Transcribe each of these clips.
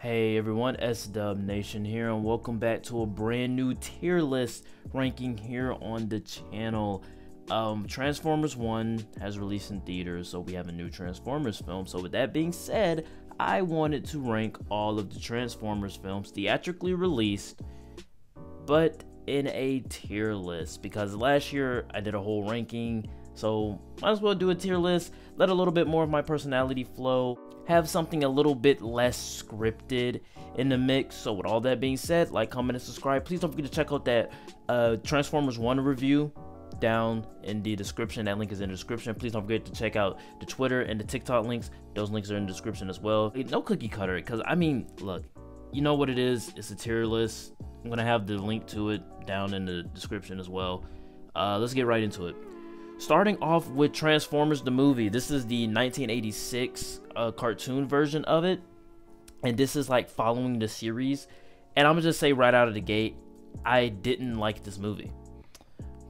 Hey everyone, S-Dub Nation here, and welcome back to a brand new tier list ranking here on the channel. Transformers 1 has released in theaters, so we have a new Transformers film. So with that being said, I wanted to rank all of the Transformers films theatrically released, but in a tier list, because last year I did a whole ranking, so might as well do a tier list, let a little bit more of my personality flow, have something a little bit less scripted in the mix. So with all that being said, like, comment, and subscribe. Please don't forget to check out that Transformers 1 review down in the description. That link is in the description. Please don't forget to check out the Twitter and the TikTok links. Those links are in the description as well. No cookie cutter, because I mean, look, you know what it is. It's a tier list. I'm gonna have the link to it down in the description as well. Let's get right into it. Starting off with Transformers the movie. This is the 1986 cartoon version of it, and this is like following the series. And I'm gonna just say right out of the gate, I didn't like this movie.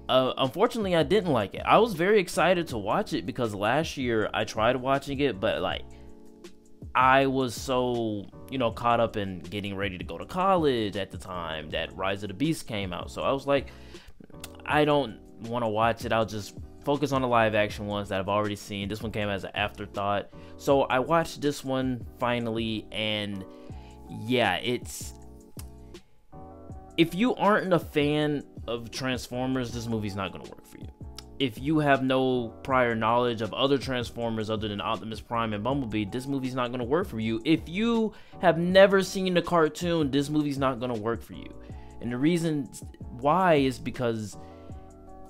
Unfortunately, I didn't like it. I was very excited to watch it because last year I tried watching it, but like I was so, caught up in getting ready to go to college at the time that Rise of the Beast came out. So I was like, I don't want to watch it. I'll just focus on the live action ones that I've already seen. This one came as an afterthought. So I watched this one finally, and yeah, if you aren't a fan of Transformers, this movie's not going to work for you. If you have no prior knowledge of other Transformers other than Optimus Prime and Bumblebee, this movie's not going to work for you. If you have never seen the cartoon, this movie's not going to work for you. And the reason why is because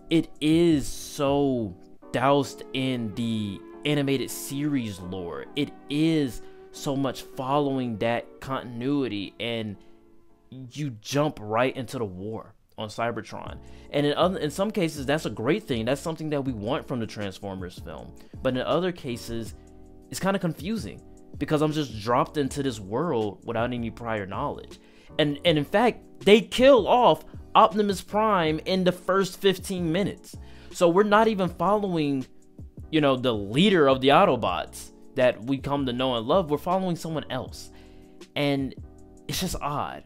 it is so doused in the animated series lore. It is so much following that continuity, and you jump right into the war on Cybertron. And in some cases, that's a great thing. That's something that we want from the Transformers film. But in other cases, it's kind of confusing because I'm just dropped into this world without any prior knowledge. And in fact, they kill off Optimus Prime in the first 15 minutes. So we're not even following, the leader of the Autobots that we come to know and love. We're following someone else. And it's just odd.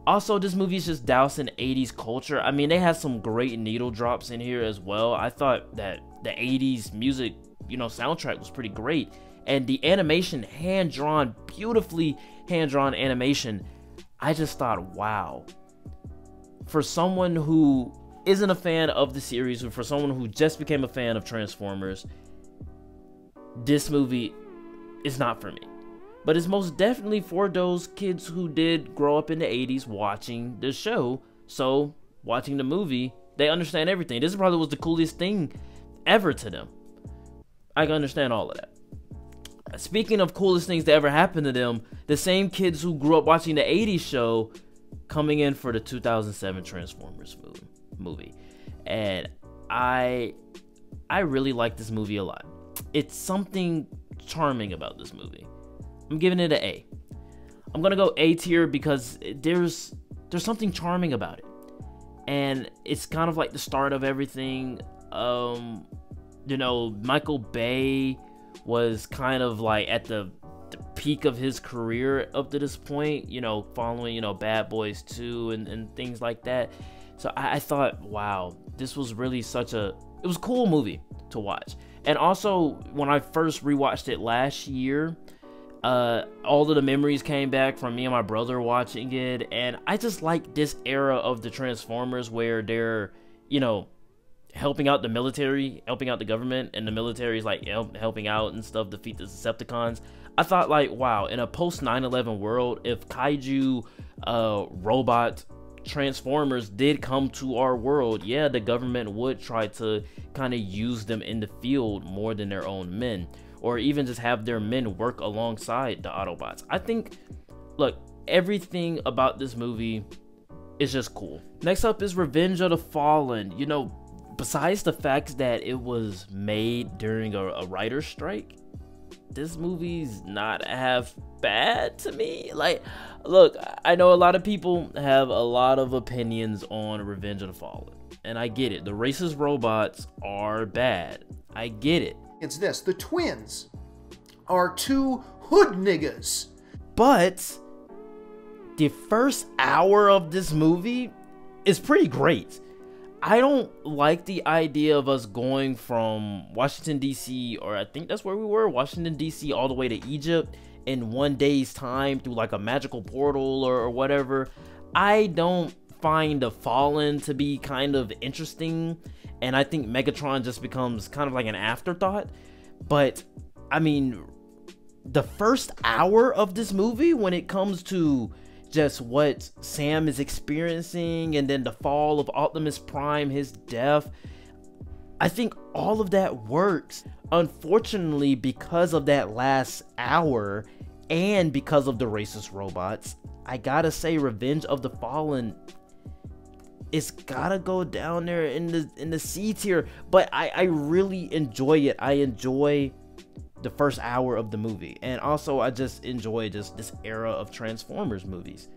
Also, this movie is just doused in 80s culture. I mean, they had some great needle drops in here as well. I thought that the 80s music, soundtrack was pretty great. And the animation, hand-drawn, beautifully hand-drawn animation, I just thought, wow. For someone who isn't a fan of the series, or for someone who just became a fan of Transformers, this movie is not for me. But it's most definitely for those kids who did grow up in the 80s watching the show. So, watching the movie, they understand everything. This probably was the coolest thing ever to them. I can understand all of that. Speaking of coolest things that ever happened to them, the same kids who grew up watching the 80s show coming in for the 2007 Transformers movie. And I really like this movie a lot. It's something charming about this movie. I'm giving it an A. I'm gonna go A tier because there's something charming about it, and it's kind of like the start of everything. Michael Bay was kind of like at the peak of his career up to this point, following, Bad Boys 2 and things like that. So I thought, wow, this was really it was a cool movie to watch. And also, when I first rewatched it last year, all of the memories came back from me and my brother watching it, and I just like this era of the Transformers where they're, helping out the military, helping out the government, and the military is like helping out and stuff, defeat the Decepticons. I thought, like, wow, in a post 9/11 world, if kaiju robot Transformers did come to our world, yeah, the government would try to kind of use them in the field more than their own men, or even just have their men work alongside the Autobots. I think, look, everything about this movie is just cool. Next up is Revenge of the Fallen. Besides the fact that it was made during a writer's strike, this movie's not half bad to me. Like, look, I know a lot of people have a lot of opinions on Revenge of the Fallen, and I get it. The racist robots are bad. I get it. It's this. The twins are two hood niggas. But the first hour of this movie is pretty great. I don't like the idea of us going from Washington, D.C., or I think that's where we were, Washington, D.C., all the way to Egypt in 1 day's time through like a magical portal or whatever. I don't find the Fallen to be kind of interesting, and I think Megatron just becomes kind of like an afterthought. But, I mean, the first hour of this movie, when it comes to just what Sam is experiencing, and then the fall of Optimus Prime, his death, I think all of that works. Unfortunately, because of that last hour and because of the racist robots, I gotta say Revenge of the Fallen, it's gotta go down there in the C tier. But I really enjoy it. I enjoy the first hour of the movie, and also I just enjoy this era of Transformers movies.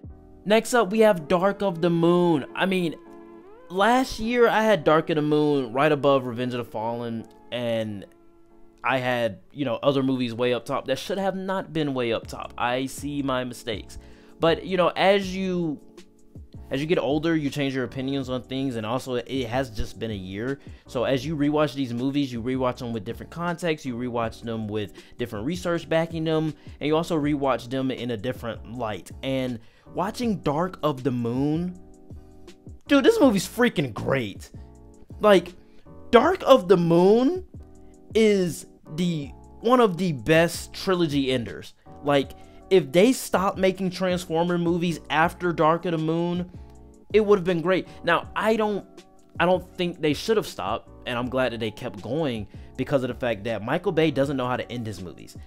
Next up, we have Dark of the Moon. I mean, last year I had Dark of the Moon right above Revenge of the Fallen, and I had, you know, other movies way up top that should have not been way up top. I see my mistakes, but you know, as you get older, you change your opinions on things, and also it has just been a year. So as you rewatch these movies, you rewatch them with different context, you rewatch them with different research backing them, and you also rewatch them in a different light. And watching Dark of the Moon, dude, this movie's freaking great. Like, Dark of the Moon is one of the best trilogy enders. Like, if they stopped making Transformer movies after Dark of the Moon, it would have been great. Now, I don't think they should have stopped, and I'm glad that they kept going because of the fact that Michael Bay doesn't know how to end his movies.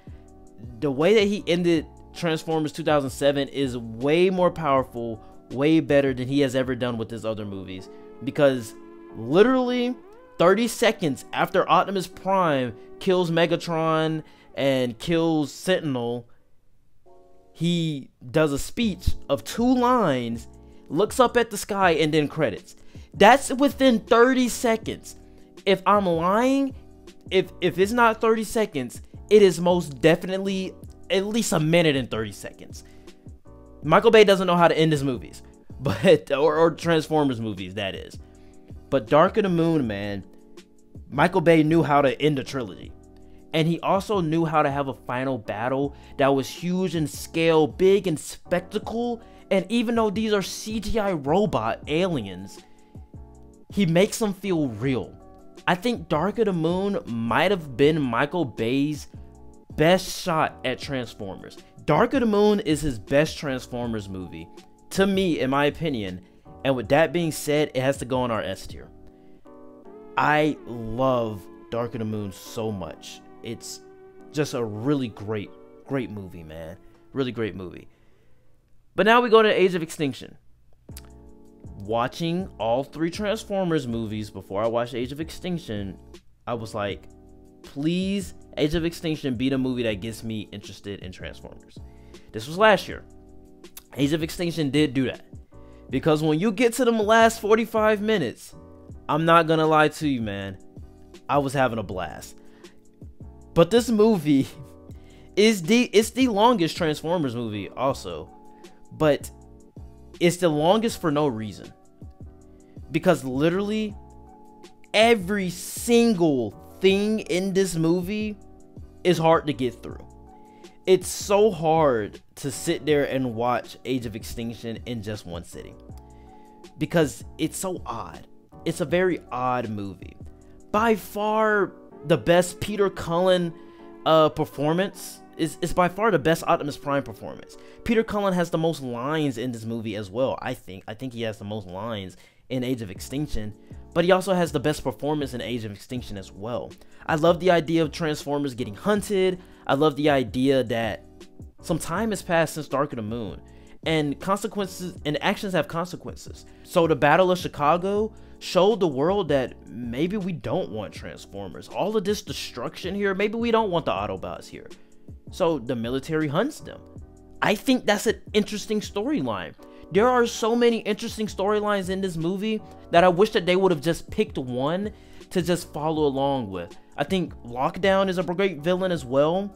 The way that he ended Transformers 2007 is way more powerful, way better than he has ever done with his other movies, because literally 30 seconds after Optimus Prime kills Megatron and kills Sentinel, he does a speech of 2 lines, looks up at the sky, and then credits. That's within 30 seconds. If I'm lying, if it's not 30 seconds, it is most definitely at least a minute and 30 seconds. Michael Bay doesn't know how to end his movies, but or Transformers movies, that is. But Dark of the Moon, man, Michael Bay knew how to end a trilogy. And he also knew how to have a final battle that was huge in scale, big in spectacle. And even though these are CGI robot aliens, he makes them feel real. I think Dark of the Moon might have been Michael Bay's best shot at Transformers. Dark of the Moon is his best Transformers movie, to me, in my opinion. And with that being said, it has to go on our S tier. I love Dark of the Moon so much. It's just a really great movie, man. Really great movie. But now we go to Age of Extinction. Watching all 3 Transformers movies before I watched Age of Extinction, I was like, please, Age of Extinction be the movie that gets me interested in Transformers. This was last year. Age of Extinction did do that. Because when you get to the last 45 minutes, I'm not gonna lie to you, man, I was having a blast. But this movie is the longest Transformers movie also. But it's the longest for no reason. Because literally every single thing in this movie is hard to get through. It's so hard to sit there and watch Age of Extinction in just one sitting. Because it's so odd. It's a very odd movie. By far the best Peter Cullen performance is by far the best Optimus Prime performance. Peter Cullen has the most lines in this movie as well. I think he has the most lines in Age of Extinction, but he also has the best performance in Age of Extinction as well. I love the idea of Transformers getting hunted. I love the idea that some time has passed since Dark of the Moon, and consequences and actions have consequences. So the Battle of Chicago showed the world that maybe we don't want Transformers. All of this destruction here, maybe we don't want the Autobots here. So the military hunts them. I think that's an interesting storyline. There are so many interesting storylines in this movie that I wish that they would have just picked one to just follow along with. I think Lockdown is a great villain as well.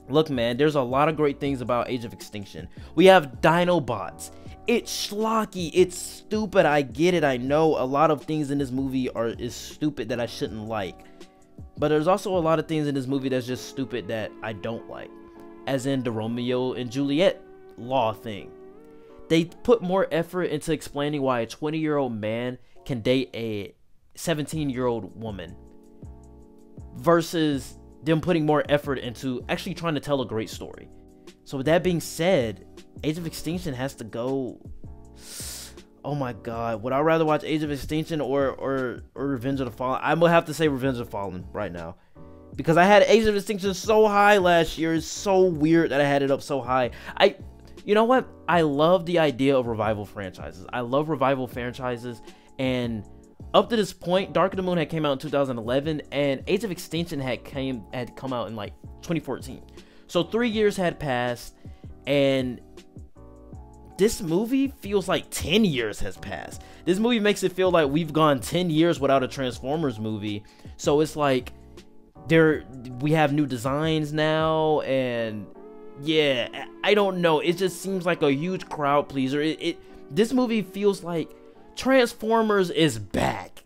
Look, man, there's a lot of great things about Age of Extinction. We have Dinobots. It's schlocky. It's stupid. I get it. I know a lot of things in this movie is stupid that I shouldn't like. But there's also a lot of things in this movie that's just stupid that I don't like. As in the Romeo and Juliet law thing. They put more effort into explaining why a 20-year-old man can date a 17-year-old woman versus them putting more effort into actually trying to tell a great story. So with that being said, Age of Extinction has to go. Oh my god, would I rather watch Age of Extinction or Revenge of the Fallen? I'm gonna have to say Revenge of the Fallen right now, because I had Age of Extinction so high last year. It's so weird that I had it up so high. You know what? I love the idea of revival franchises. I love revival franchises, and up to this point, Dark of the Moon had came out in 2011, and Age of Extinction had come out in like 2014. So 3 years had passed, and this movie feels like 10 years has passed. This movie makes it feel like we've gone 10 years without a Transformers movie. So it's like we have new designs now, and yeah, I don't know. It just seems like a huge crowd pleaser. This movie feels like Transformers is back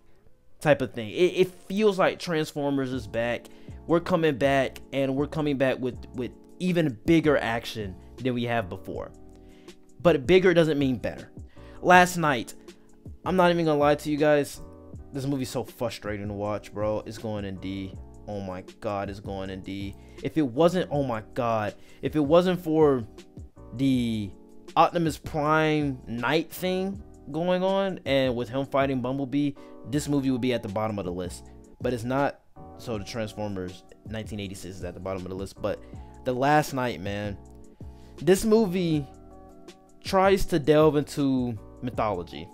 type of thing. It feels like Transformers is back. We're coming back, and we're coming back with even bigger action than we have before. But bigger doesn't mean better. Last night, I'm not even gonna lie to you guys, this movie's so frustrating to watch, bro. It's going in D. Oh my god, it's going in D. If it wasn't, oh my god, if it wasn't for the Optimus Prime Knight thing going on, and with him fighting Bumblebee, this movie would be at the bottom of the list. But it's not, so the Transformers 1986 is at the bottom of the list. But the Last Night, man, this movie tries to delve into mythology,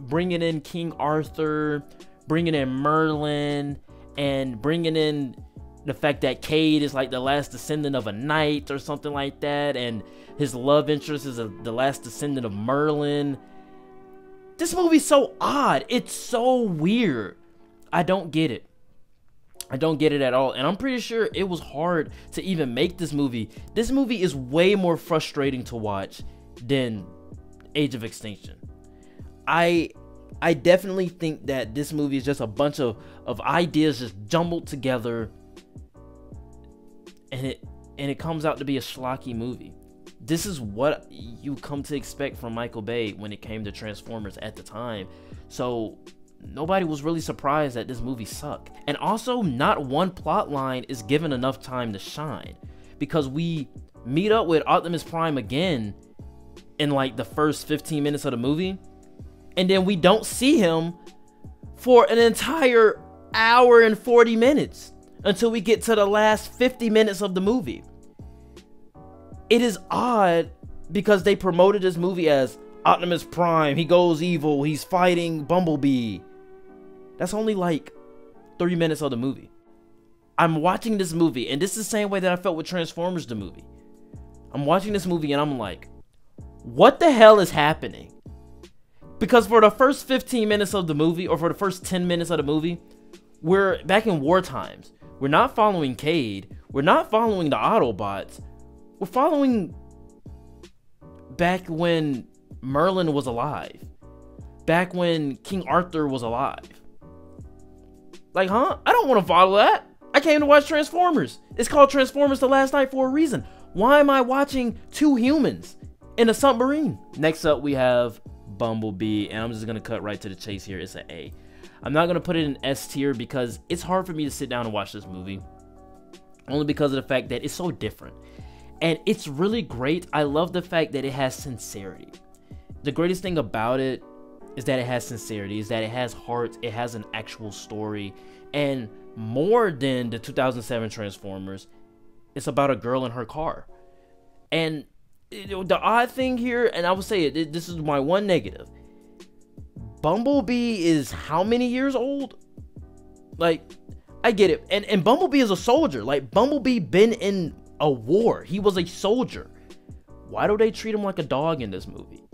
bringing in King Arthur, bringing in Merlin, and bringing in the fact that Cade is like the last descendant of a knight or something like that, and his love interest is the last descendant of Merlin. This movie's so odd. It's so weird. I don't get it. I don't get it at all. And I'm pretty sure it was hard to even make this movie. This movie is way more frustrating to watch than Age of Extinction. I definitely think that this movie is just a bunch of ideas just jumbled together, and it comes out to be a schlocky movie. This is what you come to expect from Michael Bay when it came to Transformers at the time. So nobody was really surprised that this movie sucked. And also, not one plot line is given enough time to shine, because we meet up with Optimus Prime again in like the first 15 minutes of the movie, and then we don't see him for an entire hour and 40 minutes until we get to the last 50 minutes of the movie. It is odd because they promoted this movie as Optimus Prime, he goes evil, he's fighting Bumblebee. That's only like 3 minutes of the movie. I'm watching this movie, and this is the same way that I felt with Transformers the movie. I'm watching this movie and I'm like, what the hell is happening? Because for the first 15 minutes of the movie, or for the first 10 minutes of the movie, we're back in war times. We're not following Cade. We're not following the Autobots. We're following back when Merlin was alive. Back when King Arthur was alive. Like, huh? I don't want to follow that. I came to watch Transformers. It's called Transformers The Last Night for a reason. Why am I watching two humans in a submarine? Next up, we have Bumblebee, and I'm just going to cut right to the chase here. It's an A. I'm not going to put it in S tier because it's hard for me to sit down and watch this movie. Only because of the fact that it's so different. And it's really great. I love the fact that it has sincerity. The greatest thing about it is that it has sincerity, is that it has heart, it has an actual story. And more than the 2007 Transformers, it's about a girl in her car. And the odd thing here, and I would say it, this is my one negative. Bumblebee is how many years old? Like, I get it. And Bumblebee is a soldier. Like, Bumblebee been in a war. He was a soldier. Why do they treat him like a dog in this movie?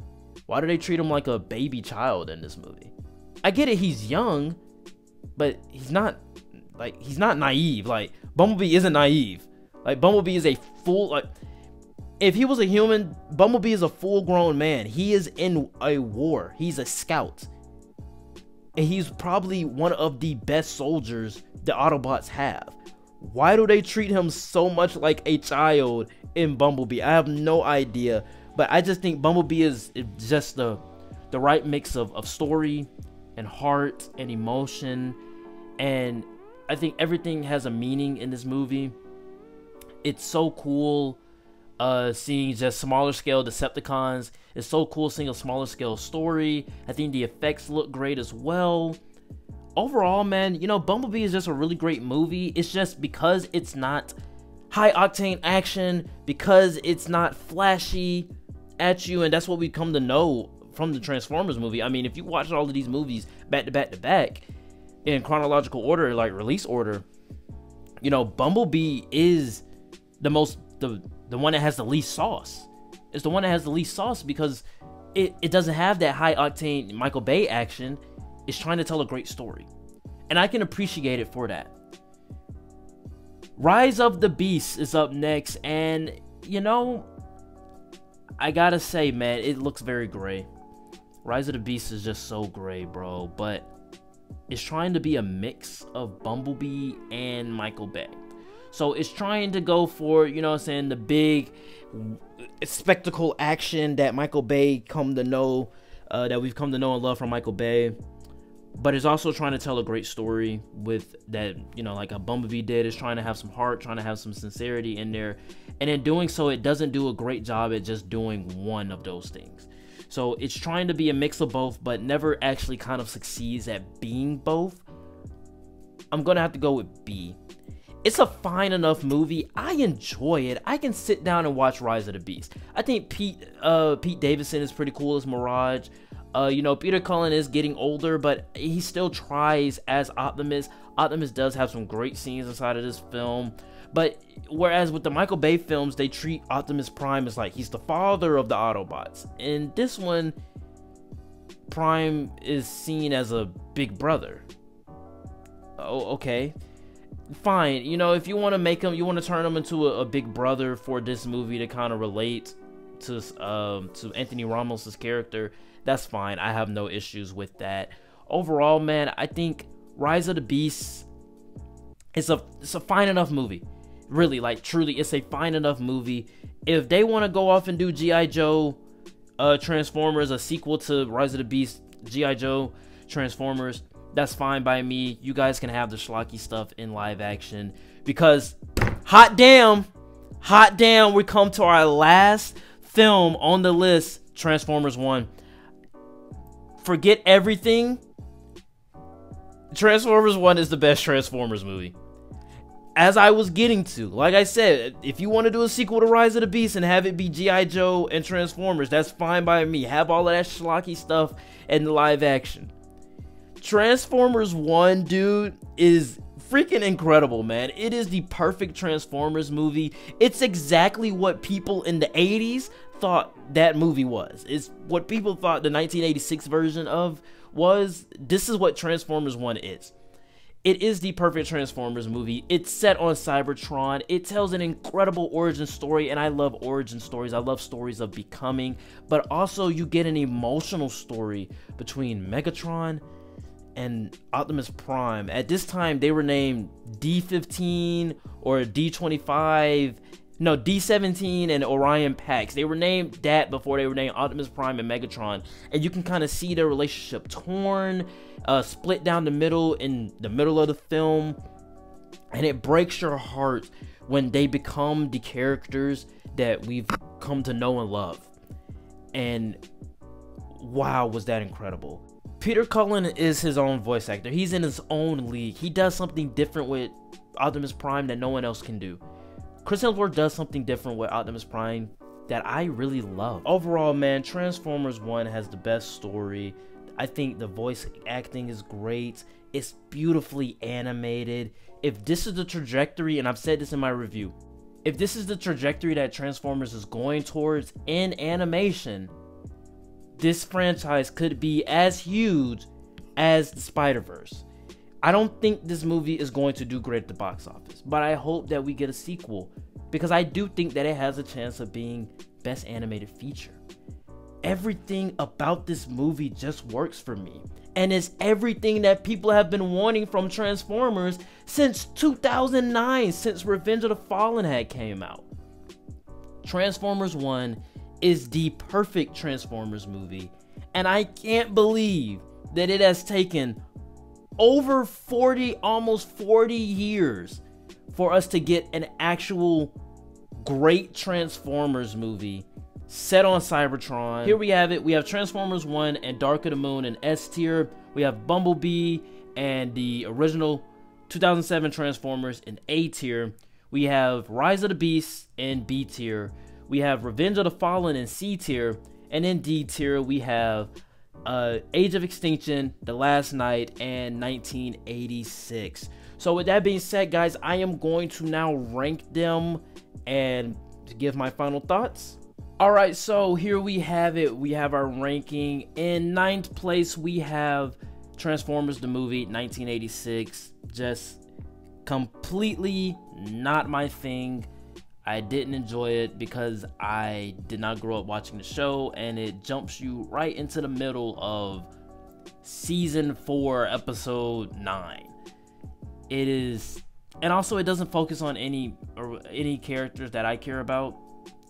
Why do they treat him like a baby child in this movie? I get it, he's young, but he's not naive. Like, Bumblebee isn't naive. Like, Bumblebee is a full, like, if he was a human, Bumblebee is a full-grown man. He is in a war. He's a scout. And he's probably one of the best soldiers the Autobots have. Why do they treat him so much like a child in Bumblebee? I have no idea. But I just think Bumblebee is just the right mix of story and heart and emotion. And I think everything has a meaning in this movie. It's so cool seeing just smaller scale Decepticons. It's so cool seeing a smaller scale story. I think the effects look great as well. Overall, man, you know, Bumblebee is just a really great movie. It's just because it's not high octane action, because it's not flashy at you, and that's what we come to know from the Transformers movie. I mean, if you watch all of these movies back to back to back in chronological order, like release order, you know, Bumblebee is the one that has the least sauce. It's the one that has the least sauce because it doesn't have that high octane Michael Bay action. It's trying to tell a great story, and I can appreciate it for that. Rise of the Beast is up next, and you know, I gotta say, man, it looks very gray. Rise of the Beast is just so gray, bro, but it's trying to be a mix of Bumblebee and Michael Bay. So it's trying to go for, you know what I'm saying, the big spectacle action that Michael Bay come to know, that we've come to know and love from Michael Bay. But it's also trying to tell a great story with that, you know, like a Bumblebee did. It's trying to have some heart, trying to have some sincerity in there. And in doing so, it doesn't do a great job at just doing one of those things. So it's trying to be a mix of both, but never actually kind of succeeds at being both. I'm going to have to go with B. It's a fine enough movie. I enjoy it. I can sit down and watch Rise of the Beast. I think Pete Davidson is pretty cool as Mirage. You know, Peter Cullen is getting older, but he still tries as Optimus. Optimus does have some great scenes inside of this film. But whereas with the Michael Bay films, they treat Optimus Prime as like he's the father of the Autobots. In this one, Prime is seen as a big brother. Oh, okay. Fine. You know, if you want to make him, you want to turn him into a big brother for this movie to kind of relate to Anthony Ramos's character, that's fine. I have no issues with that. Overall, man, I think Rise of the Beast is a fine enough movie. Really, like, truly, it's a fine enough movie. If they want to go off and do G.I. Joe Transformers, a sequel to Rise of the Beast, G.I. Joe Transformers, that's fine by me. You guys can have the schlocky stuff in live action. Because, hot damn, we come to our last film on the list, Transformers 1. Forget everything. Transformers 1 is the best Transformers movie. As I was getting to, like I said, if you want to do a sequel to Rise of the Beast and have it be G.I. Joe and Transformers, that's fine by me. Have all of that schlocky stuff in the live action. Transformers 1, dude, is freaking incredible, man. It is the perfect Transformers movie. It's exactly what people in the 80s thought that movie was. It's what people thought the 1986 version of was. This is what Transformers 1 is. It is the perfect Transformers movie. It's set on Cybertron. It tells an incredible origin story, and I love origin stories. I love stories of becoming, but also you get an emotional story between Megatron and Optimus Prime. At this time, they were named D15 or D25, no, D17 and Orion Pax. They were named that before they were named Optimus Prime and Megatron. And you can kind of see their relationship torn, split down the middle in the middle of the film. And it breaks your heart when they become the characters that we've come to know and love. And wow, was that incredible. Peter Cullen is his own voice actor. He's in his own league. He does something different with Optimus Prime that no one else can do. Chris Hemsworth does something different with Optimus Prime that I really love. Overall, man, Transformers 1 has the best story. I think the voice acting is great. It's beautifully animated. If this is the trajectory, and I've said this in my review, if this is the trajectory that Transformers is going towards in animation, this franchise could be as huge as the Spider-Verse. I don't think this movie is going to do great at the box office, but I hope that we get a sequel because I do think that it has a chance of being best animated feature. Everything about this movie just works for me, and it's everything that people have been wanting from Transformers since 2009, since Revenge of the Fallen had came out. Transformers 1 is the perfect Transformers movie, and I can't believe that it has taken over 40, almost 40 years for us to get an actual great Transformers movie set on Cybertron. Here we have it. We have Transformers 1 and Dark of the Moon in S tier. We have Bumblebee and the original 2007 Transformers in A tier. We have Rise of the Beasts in B tier. We have Revenge of the Fallen in C tier. And in D tier, we have Age of Extinction, The Last Night, and 1986. So with that being said, guys, I am going to now rank them and give my final thoughts. Alright, so here we have it. We have our ranking. In 9th place, we have Transformers the movie, 1986. Just completely not my thing. I didn't enjoy it because I did not grow up watching the show, and it jumps you right into the middle of season 4, episode 9. It is, and also it doesn't focus on any characters that I care about.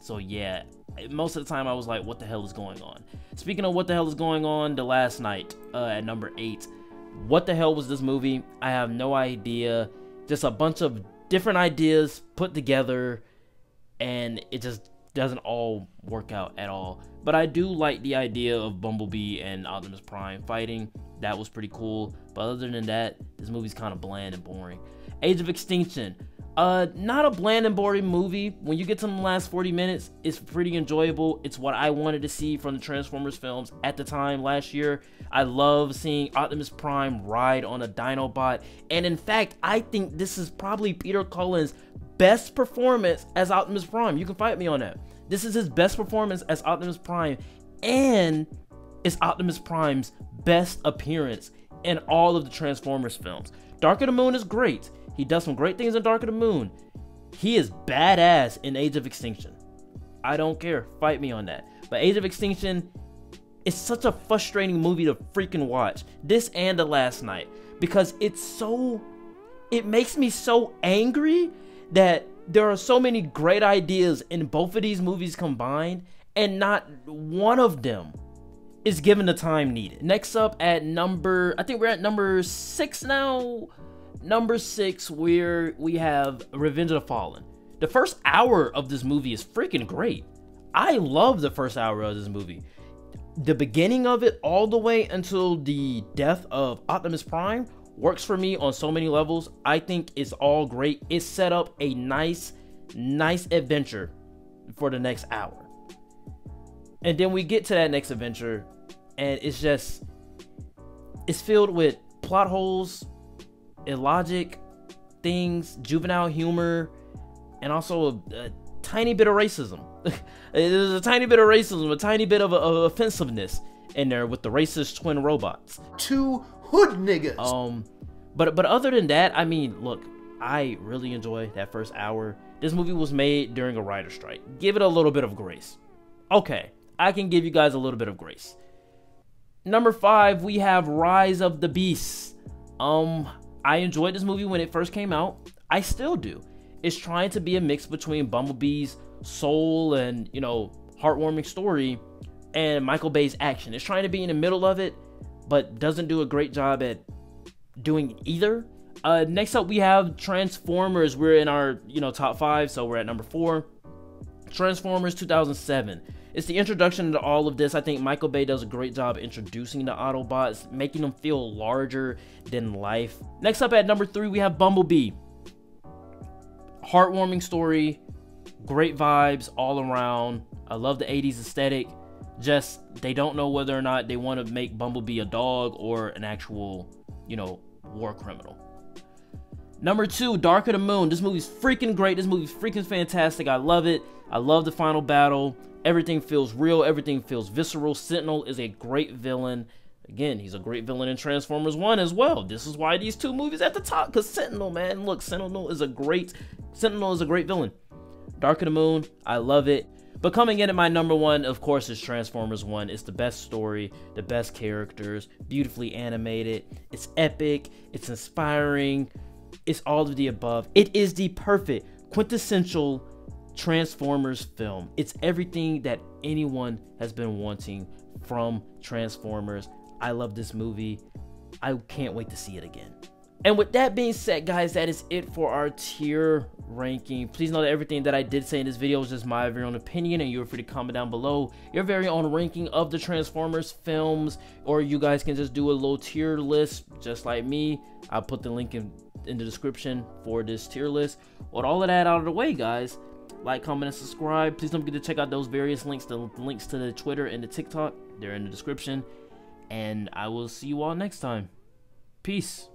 So yeah, most of the time I was like, what the hell is going on? Speaking of what the hell is going on, The Last Night at number 8. What the hell was this movie? I have no idea. Just a bunch of different ideas put together, and it just doesn't all work out at all. But I do like the idea of Bumblebee and Optimus Prime fighting. That was pretty cool. But other than that, this movie's kind of bland and boring. Age of Extinction. Not a bland and boring movie. When you get to the last 40 minutes, it's pretty enjoyable. It's what I wanted to see from the Transformers films at the time last year. I love seeing Optimus Prime ride on a Dinobot. And in fact, I think this is probably Peter Cullen's best performance as Optimus Prime. You can fight me on that. This is his best performance as Optimus Prime, and it's Optimus Prime's best appearance in all of the Transformers films. Dark of the Moon is great. He does some great things in Dark of the Moon. He is badass in Age of Extinction. I don't care. Fight me on that. But Age of Extinction is such a frustrating movie to freaking watch. This and The Last Night. Because it makes me so angry that there are so many great ideas in both of these movies combined, and not one of them is given the time needed. Next up at I think we're at number 6 now. Number 6, where we have Revenge of the Fallen. The first hour of this movie is freaking great. I love the first hour of this movie. The beginning of it all the way until the death of Optimus Prime works for me on so many levels. I think it's all great. It set up a nice adventure for the next hour. And then we get to that next adventure, and it's filled with plot holes, illogic things, juvenile humor, and also a tiny bit of racism. There's a tiny bit of racism, a tiny bit of offensiveness in there with the racist twin robots. Two hood niggas. But other than that, I mean, look, I really enjoy that first hour. This movie was made during a writer's strike. Give it a little bit of grace. Okay, I can give you guys a little bit of grace. Number 5, we have Rise of the Beasts. I enjoyed this movie when it first came out. I still do. It's trying to be a mix between Bumblebee's soul and, heartwarming story and Michael Bay's action. It's trying to be in the middle of it, but doesn't do a great job at doing either. Next up, we have Transformers. We're in our, top 5, so we're at number 4. Transformers 2007. It's the introduction to all of this. I think Michael Bay does a great job introducing the Autobots, making them feel larger than life. Next up at number 3, we have Bumblebee. Heartwarming story, great vibes all around. I love the 80s aesthetic. Just, they don't know whether or not they want to make Bumblebee a dog or an actual, war criminal. Number 2, Dark of the Moon. This movie's freaking great. This movie's freaking fantastic. I love it. I love the final battle. Everything feels real. Everything feels visceral. Sentinel is a great villain. Again, he's a great villain in Transformers 1 as well. This is why these two movies at the top, because Sentinel, man. Look, Sentinel is a great villain. Dark of the Moon, I love it. But coming in at my number one, of course, is Transformers 1. It's the best story, the best characters, beautifully animated. It's epic, it's inspiring, it's all of the above. It is the perfect, quintessential Transformers film. It's everything that anyone has been wanting from Transformers. I love this movie. I can't wait to see it again. And with that being said, guys, that is it for our tier ranking. Please know that everything that I did say in this video is just my very own opinion, and you're free to comment down below your very own ranking of the Transformers films, or you guys can just do a little tier list just like me. I'll put the link in the description for this tier list. With all of that out of the way, guys, like, comment, and subscribe. Please don't forget to check out those various links, the links to the Twitter and the TikTok. They're in the description. And I will see you all next time. Peace.